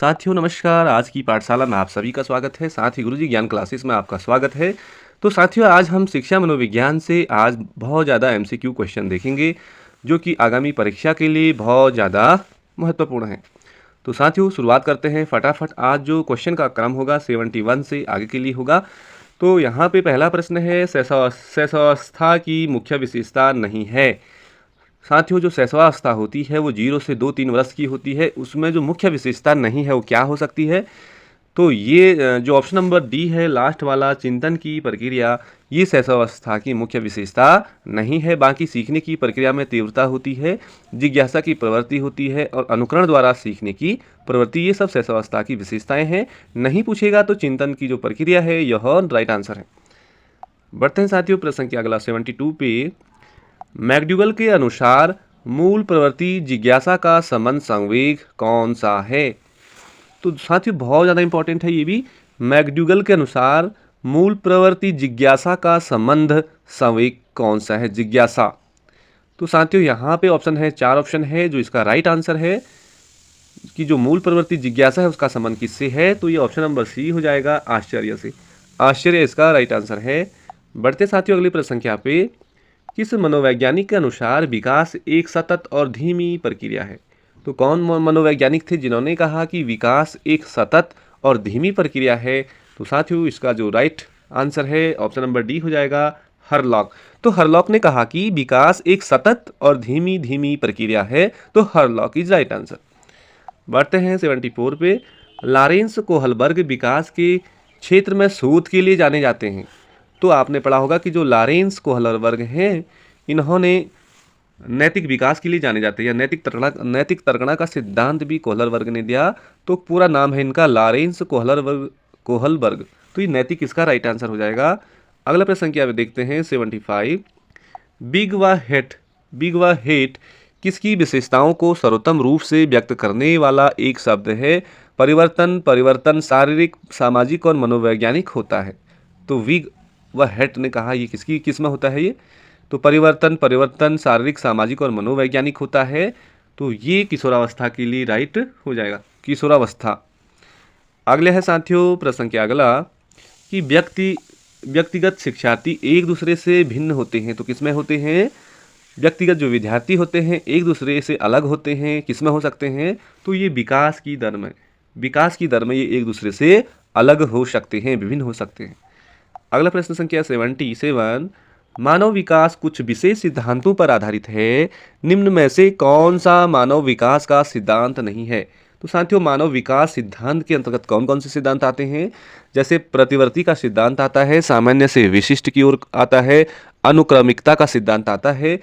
साथियों नमस्कार। आज की पाठशाला में आप सभी का स्वागत है। साथ ही गुरुजी ज्ञान क्लासेस में आपका स्वागत है। तो साथियों आज हम शिक्षा मनोविज्ञान से आज बहुत ज़्यादा एमसीक्यू क्वेश्चन देखेंगे जो कि आगामी परीक्षा के लिए बहुत ज़्यादा महत्वपूर्ण है। तो साथियों शुरुआत करते हैं फटाफट। आज जो क्वेश्चन का क्रम होगा 71 से आगे के लिए होगा। तो यहाँ पे पहला प्रश्न है, शैशवावस्था की मुख्य विशेषता नहीं है। साथियों जो शैशवावस्था होती है वो 0 से 2-3 वर्ष की होती है। उसमें जो मुख्य विशेषता नहीं है वो क्या हो सकती है? तो ये जो ऑप्शन नंबर डी है लास्ट वाला, चिंतन की प्रक्रिया, ये शैशवावस्था की मुख्य विशेषता नहीं है। बाकी सीखने की प्रक्रिया में तीव्रता होती है, जिज्ञासा की प्रवृत्ति होती है और अनुकरण द्वारा सीखने की प्रवृत्ति, ये सब शैशवावस्था की विशेषताएं हैं। नहीं पूछेगा तो चिंतन की जो प्रक्रिया है यह राइट आंसर है। बढ़ते हैं साथियों प्रश्न संख्या अगला 72 पे। मैकडूगल के अनुसार मूल प्रवृत्ति जिज्ञासा का संबंध संवेग कौन सा है? तो साथियों बहुत ज़्यादा इंपॉर्टेंट है ये भी। मैकडूगल के अनुसार मूल प्रवृत्ति जिज्ञासा का संबंध संवेग कौन सा है? जिज्ञासा। तो साथियों यहाँ पे ऑप्शन है, 4 ऑप्शन है जो इसका राइट आंसर है कि जो मूल प्रवृत्ति जिज्ञासा है उसका संबंध किससे है? तो ये ऑप्शन नंबर सी हो जाएगा, आश्चर्य से। आश्चर्य इसका राइट आंसर है। बढ़ते साथियों अगली प्रश्न संख्या पे। किस मनोवैज्ञानिक के अनुसार विकास एक सतत और धीमी प्रक्रिया है? तो कौन मनोवैज्ञानिक थे जिन्होंने कहा कि विकास एक सतत और धीमी प्रक्रिया है? तो साथियों इसका जो राइट आंसर है ऑप्शन नंबर डी हो जाएगा, हरलॉक। तो हरलॉक ने कहा कि विकास एक सतत और धीमी प्रक्रिया है, तो हरलॉक इज राइट आंसर। बढ़ते हैं 74 पे। लॉरेंस कोहलबर्ग विकास के क्षेत्र में शोध के लिए जाने जाते हैं। तो आपने पढ़ा होगा कि जो लॉरेंस कोहलबर्ग हैं इन्होंने नैतिक विकास के लिए जाने जाते हैं, या नैतिक तर्कणा का सिद्धांत भी कोहलबर्ग ने दिया। तो पूरा नाम है इनका लॉरेंस कोहलबर्ग। तो ये नैतिक इसका राइट आंसर हो जाएगा। अगला प्रश्न संख्या में देखते हैं 75। बिग व हेट किसकी विशेषताओं को सर्वोत्तम रूप से व्यक्त करने वाला एक शब्द है? परिवर्तन शारीरिक, सामाजिक और मनोवैज्ञानिक होता है। तो विग व हेट ने कहा ये किस में होता है ये? तो परिवर्तन शारीरिक, सामाजिक और मनोवैज्ञानिक होता है। तो ये किशोरावस्था के लिए राइट हो जाएगा, किशोरावस्था। अगले है साथियों प्रश्न संख्या अगला कि व्यक्तिगत शिक्षार्थी एक दूसरे से भिन्न होते हैं। तो किसमें होते हैं? व्यक्तिगत जो विद्यार्थी होते हैं एक दूसरे से अलग होते हैं, किसमें हो सकते हैं? तो ये विकास की दर में ये एक दूसरे से अलग हो सकते हैं, विभिन्न हो सकते हैं। अगला प्रश्न संख्या 77। मानव विकास कुछ विशेष सिद्धांतों पर आधारित है। निम्न में से कौन सा मानव विकास का सिद्धांत नहीं है? तो साथियों मानव विकास सिद्धांत के अंतर्गत कौन कौन से सिद्धांत आते हैं? जैसे प्रतिवर्ती का सिद्धांत आता है, सामान्य से विशिष्ट की ओर आता है, अनुक्रमिकता का सिद्धांत आता है,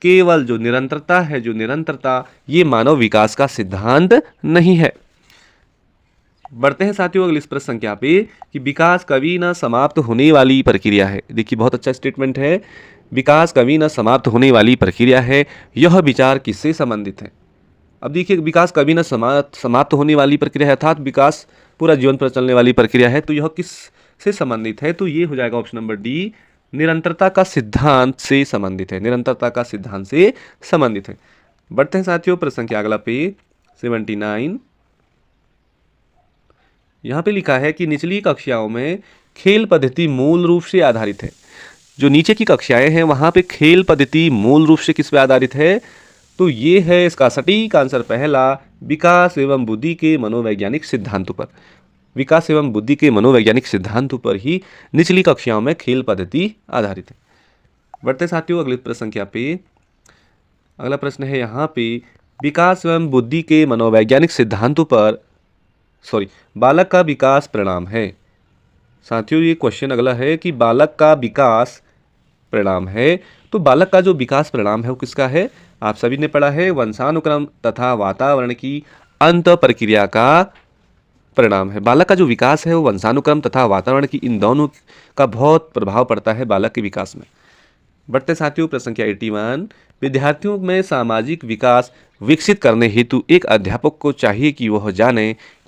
केवल जो निरंतरता ये मानव विकास का सिद्धांत नहीं है। बढ़ते हैं साथियों अगली प्रश्न संख्या पे कि विकास कभी न समाप्त होने वाली प्रक्रिया है। देखिए बहुत अच्छा स्टेटमेंट है, विकास कभी न समाप्त होने वाली प्रक्रिया है। यह विचार किससे संबंधित है? अब देखिए विकास कभी न समाप्त होने वाली प्रक्रिया है, अर्थात विकास पूरा जीवन पर चलने वाली प्रक्रिया है। तो यह किस से संबंधित है? तो ये हो जाएगा ऑप्शन नंबर डी, निरंतरता का सिद्धांत से संबंधित है, निरंतरता का सिद्धांत से संबंधित है। बढ़ते हैं साथियों प्रश्न संख्या अगला पे 79। यहाँ पे लिखा है कि निचली कक्षाओं में खेल पद्धति मूल रूप से आधारित है। जो नीचे की कक्षाएं हैं वहाँ पे खेल पद्धति मूल रूप से किस पे आधारित है? तो ये है इसका सटीक आंसर पहला, विकास एवं बुद्धि के मनोवैज्ञानिक सिद्धांतों पर। विकास एवं बुद्धि के मनोवैज्ञानिक सिद्धांतों पर ही निचली कक्षाओं में खेल पद्धति आधारित है। बढ़ते साथियों अगले प्रश्न संख्या पे। अगला प्रश्न है यहाँ पे, विकास एवं बुद्धि के मनोवैज्ञानिक सिद्धांतों पर बालक का विकास परिणाम है। साथियों ये क्वेश्चन अगला है कि बालक का विकास परिणाम है। तो बालक का जो विकास परिणाम है वो किसका है? आप सभी ने पढ़ा है, वंशानुक्रम तथा वातावरण की अंत प्रक्रिया का परिणाम है। बालक का जो विकास है वो वंशानुक्रम तथा वातावरण की इन दोनों का बहुत प्रभाव पड़ता है बालक के विकास में। बढ़ते साथियों प्रश्न संख्या 81। विद्यार्थियों में सामाजिक विकास विकसित करने हेतु एक अध्यापक को चाहिए कि वह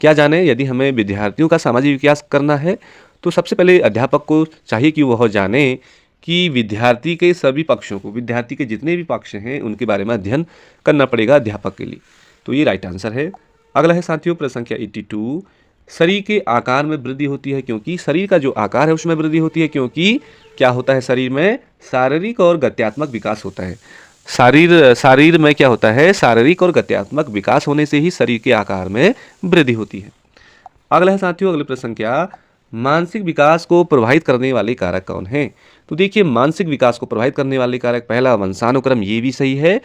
क्या जाने? यदि हमें विद्यार्थियों का सामाजिक विकास करना है तो सबसे पहले अध्यापक को चाहिए कि वह जाने कि विद्यार्थी के सभी पक्षों को, विद्यार्थी के जितने भी पक्ष हैं उनके बारे में अध्ययन करना पड़ेगा अध्यापक के लिए। तो ये राइट आंसर है। अगला है साथियों प्रश्न संख्या 82, शरीर के आकार में वृद्धि होती है क्योंकि, शरीर का जो आकार है उसमें वृद्धि होती है क्योंकि क्या होता है शरीर में, शारीरिक और गत्यात्मक विकास होता है। शरीर में क्या होता है, शारीरिक और गत्यात्मक विकास होने से ही शरीर के आकार में वृद्धि होती है। अगला है साथियों अगले प्रश्न संख्या, मानसिक विकास को प्रभावित करने वाले कारक कौन हैं? तो देखिए मानसिक विकास को प्रभावित करने वाले कारक, पहला वंशानुक्रम, ये भी सही है।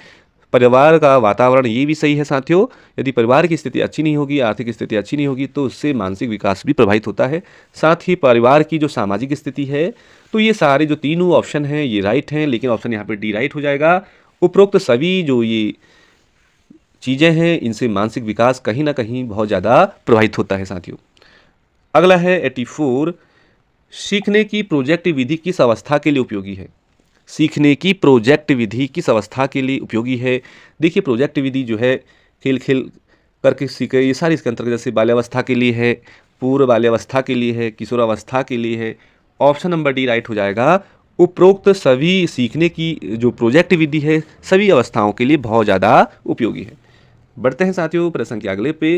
परिवार का वातावरण, ये भी सही है साथियों। यदि परिवार की स्थिति अच्छी नहीं होगी, आर्थिक स्थिति अच्छी नहीं होगी, तो उससे मानसिक विकास भी प्रभावित होता है। साथ ही परिवार की जो सामाजिक स्थिति है, तो ये सारे जो तीनों ऑप्शन हैं ये राइट हैं, लेकिन ऑप्शन यहाँ पे डी राइट हो जाएगा। उपरोक्त सभी जो ये चीज़ें हैं इनसे मानसिक विकास कहीं ना कहीं बहुत ज़्यादा प्रभावित होता है साथियों। अगला है 84, सीखने की प्रोजेक्ट विधि किस अवस्था के लिए उपयोगी है? सीखने की प्रोजेक्ट विधि किस अवस्था के लिए उपयोगी है? देखिए प्रोजेक्ट विधि जो है खेल खेल करके सीखे, ये सारी इसके अंतर्गत, जैसे बाल्यावस्था के लिए है, पूर्व बाल्यावस्था के लिए है, किशोरावस्था के लिए है। ऑप्शन नंबर डी राइट हो जाएगा। उपरोक्त सभी सीखने की जो प्रोजेक्ट विधि है सभी अवस्थाओं के लिए बहुत ज़्यादा उपयोगी है। बढ़ते हैं साथियों प्रश्न के अगले पे।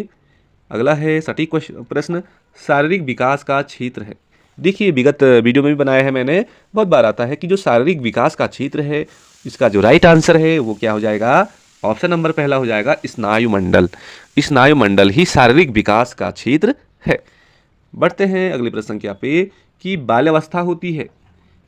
अगला है सटीक प्रश्न, शारीरिक विकास का क्षेत्र है। देखिए विगत वीडियो में भी बनाया है मैंने, बहुत बार आता है कि जो शारीरिक विकास का क्षेत्र है, इसका जो राइट आंसर है वो क्या हो जाएगा, ऑप्शन नंबर पहला हो जाएगा स्नायुमंडल। स्नायुमंडल ही शारीरिक विकास का क्षेत्र है। बढ़ते हैं अगले प्रश्न संख्या पे कि बाल्यावस्था होती है,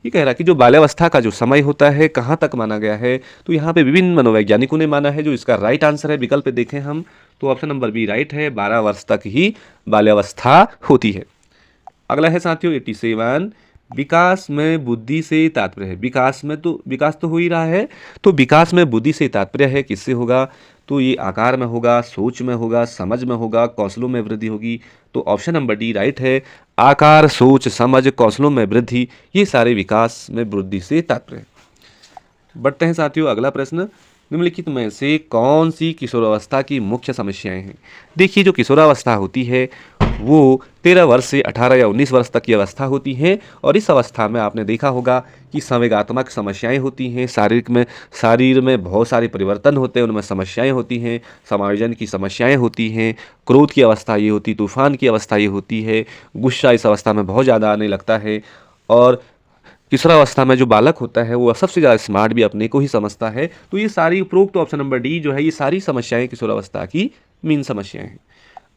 ये कह रहा है कि जो बाल्यावस्था का जो समय होता है कहाँ तक माना गया है, तो यहाँ पे विभिन्न मनोवैज्ञानिकों ने माना है। जो इसका राइट आंसर है विकल्प पे देखें हम, तो ऑप्शन नंबर बी राइट है, 12 वर्ष तक ही बाल्यावस्था होती है। अगला है साथियों 87, विकास में बुद्धि से तात्पर्य है। विकास तो हो ही रहा है, तो विकास में बुद्धि से तात्पर्य है किससे होगा, तो ये आकार में होगा, सोच में होगा, समझ में होगा, कौशलों में वृद्धि होगी। तो ऑप्शन नंबर डी राइट है, आकार, सोच, समझ, कौशलों में वृद्धि, ये सारे विकास में वृद्धि से तात्पर्य है। बढ़ते हैं साथियों अगला प्रश्न, निम्नलिखित में से कौन सी किशोरावस्था की मुख्य समस्याएं हैं? देखिए जो किशोरावस्था होती है वो 13 वर्ष से 18 या 19 वर्ष तक की अवस्था होती है, और इस अवस्था में आपने देखा होगा कि संवेगात्मक समस्याएं होती हैं, शरीर में बहुत सारे परिवर्तन होते हैं, उनमें समस्याएं होती हैं, समायोजन की समस्याएं होती हैं, क्रोध की अवस्था ये होती, तूफान की अवस्था ये होती है, गुस्सा इस अवस्था में बहुत ज़्यादा आने लगता है, और किशोरावस्था में जो बालक होता है वो सबसे ज़्यादा स्मार्ट भी अपने को ही समझता है। तो ये सारी उपरोक्त ऑप्शन नंबर डी जो है, ये सारी समस्याएं किशोरावस्था की मेन समस्याएं हैं।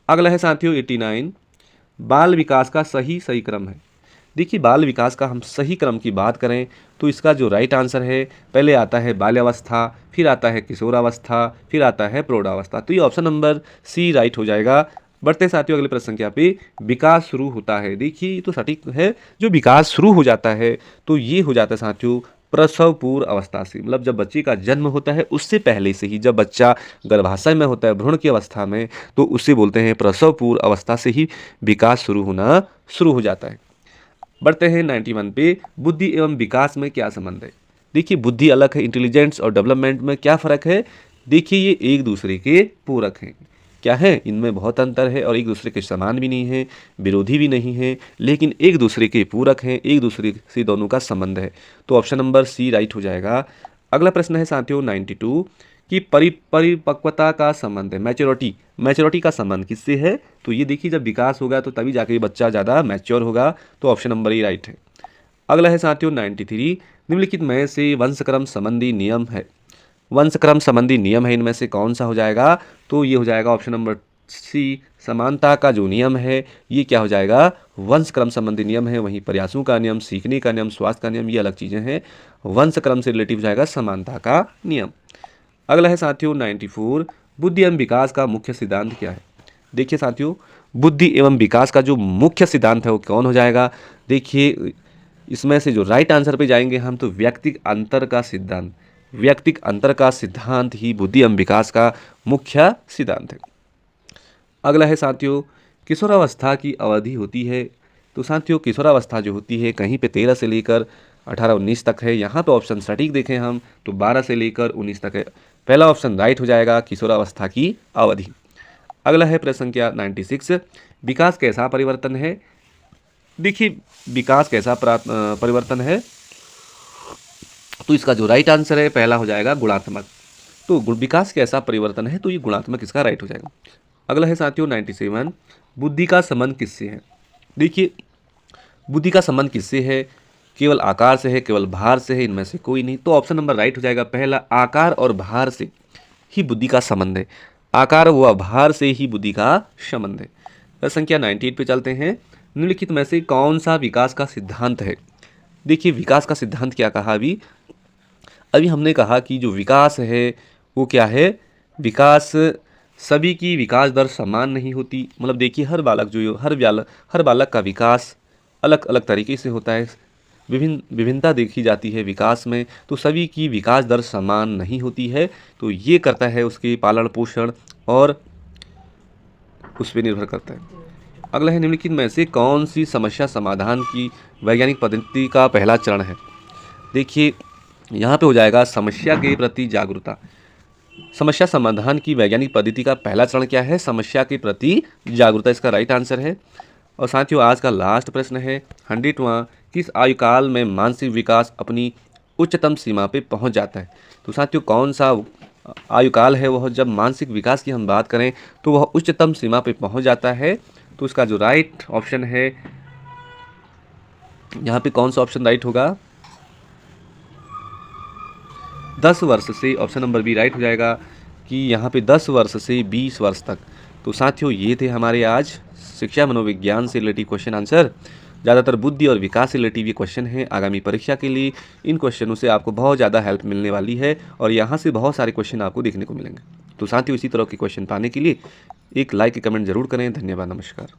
अगला है साथियों 89, बाल विकास का सही क्रम है। देखिए बाल विकास का हम सही क्रम की बात करें तो इसका जो राइट आंसर है, पहले आता है बाल्यावस्था, फिर आता है किशोरावस्था, फिर आता है प्रौढ़ावस्था। तो ये ऑप्शन नंबर सी राइट हो जाएगा। बढ़ते साथियों अगले प्रश्न संख्या पे, विकास शुरू होता है। देखिए तो सटीक है, जो विकास शुरू हो जाता है तो ये हो जाता है साथियों प्रसव पूर्व अवस्था से, मतलब जब बच्चे का जन्म होता है उससे पहले से ही, जब बच्चा गर्भाशय में होता है, भ्रूण की अवस्था में, तो उससे बोलते हैं प्रसव पूर्व अवस्था से ही विकास शुरू हो जाता है। बढ़ते हैं 91 पे, बुद्धि एवं विकास में क्या संबंध है? देखिए बुद्धि अलग है, इंटेलिजेंस और डेवलपमेंट में क्या फ़र्क है? देखिए ये एक दूसरे के पूरक हैं। क्या है, इनमें बहुत अंतर है और एक दूसरे के समान भी नहीं है, विरोधी भी नहीं है, लेकिन एक दूसरे के पूरक हैं, एक दूसरे से दोनों का संबंध है। तो ऑप्शन नंबर सी राइट हो जाएगा। अगला प्रश्न है साथियों 92 कि परिपक्वता का संबंध है, मैच्योरिटी का संबंध किससे है? तो ये देखिए जब विकास होगा तो तभी जाके बच्चा ज़्यादा मैच्योर होगा। तो ऑप्शन नंबर ए राइट है। अगला है साथियों 93, निम्नलिखित में से वंशक्रम संबंधी नियम है। वंशक्रम संबंधी नियम है, इनमें से कौन सा हो जाएगा? तो ये हो जाएगा ऑप्शन नंबर सी, समानता का जो नियम है ये क्या हो जाएगा, वंशक्रम संबंधी नियम है। वहीं प्रयासों का नियम, सीखने का नियम, स्वास्थ्य का नियम, ये अलग चीज़ें हैं। वंशक्रम से रिलेटिव हो जाएगा समानता का नियम। अगला है साथियों 94, बुद्धि एवं विकास का मुख्य सिद्धांत क्या है? देखिए साथियों बुद्धि एवं विकास का जो मुख्य सिद्धांत है वो कौन हो जाएगा? देखिए इसमें से जो राइट आंसर पे जाएंगे हम, तो व्यक्तिक अंतर का सिद्धांत ही बुद्धि एवं विकास का मुख्य सिद्धांत है। अगला है साथियों किशोरावस्था की अवधि होती है। तो साथियों किशोरावस्था जो होती है कहीं पे 13 से लेकर 18-19 तक है। यहाँ पे ऑप्शन सटीक देखें हम तो 12 से लेकर 19 तक है। पहला ऑप्शन राइट हो जाएगा, किशोरावस्था की अवधि। अगला है प्रश्न संख्या 96, विकास कैसा परिवर्तन है? देखिए विकास कैसा परिवर्तन है, तो इसका जो राइट आंसर है पहला हो जाएगा गुणात्मक। तो विकास कैसा परिवर्तन है, तो ये गुणात्मक इसका राइट हो जाएगा। अगला है साथियों 97, बुद्धि का संबंध किससे है। देखिए, बुद्धि का संबंध किससे है, केवल आकार से है, केवल भार से है, इनमें से कोई नहीं। तो ऑप्शन नंबर राइट हो जाएगा पहला, आकार और भार से ही बुद्धि का संबंध है। आकार व भार से ही बुद्धि का संबंध है। प्रश्न संख्या 98 पे चलते हैं। निम्नलिखित में से कौन सा विकास का सिद्धांत है। देखिए, विकास का सिद्धांत क्या कहा अभी हमने कहा कि जो विकास है वो क्या है, विकास सभी की विकास दर समान नहीं होती। मतलब देखिए, हर बालक का विकास अलग अलग तरीके से होता है, विभिन्नता देखी जाती है विकास में। तो सभी की विकास दर समान नहीं होती है, तो ये करता है उसके पालन पोषण और उस पर निर्भर करता है। अगला है, निम्नलिखित में से कौन सी समस्या समाधान की वैज्ञानिक पद्धति का पहला चरण है। देखिए, यहाँ पे हो जाएगा समस्या के प्रति जागरूकता। समस्या समाधान की वैज्ञानिक पद्धति का पहला चरण क्या है, समस्या के प्रति जागरूकता, इसका राइट आंसर है। और साथियों, आज का लास्ट प्रश्न है 100वां, किस आयुकाल में मानसिक विकास अपनी उच्चतम सीमा पे पहुंच जाता है। तो साथियों, कौन सा आयुकाल है वह, जब मानसिक विकास की हम बात करें तो वह उच्चतम सीमा पे पहुंच जाता है। तो इसका जो राइट ऑप्शन है, यहाँ पे कौन सा ऑप्शन राइट होगा, 10 वर्ष से। ऑप्शन नंबर बी राइट हो जाएगा कि यहाँ पे 10 वर्ष से 20 वर्ष तक। तो साथियों, ये थे हमारे आज शिक्षा मनोविज्ञान से रिलेटिव क्वेश्चन आंसर। ज़्यादातर बुद्धि और विकास से रिलेटिव ये क्वेश्चन है आगामी परीक्षा के लिए। इन क्वेश्चनों से आपको बहुत ज़्यादा हेल्प मिलने वाली है और यहाँ से बहुत सारे क्वेश्चन आपको देखने को मिलेंगे। तो साथियों, इसी तरह के क्वेश्चन पाने के लिए एक लाइक कमेंट जरूर करें। धन्यवाद, नमस्कार।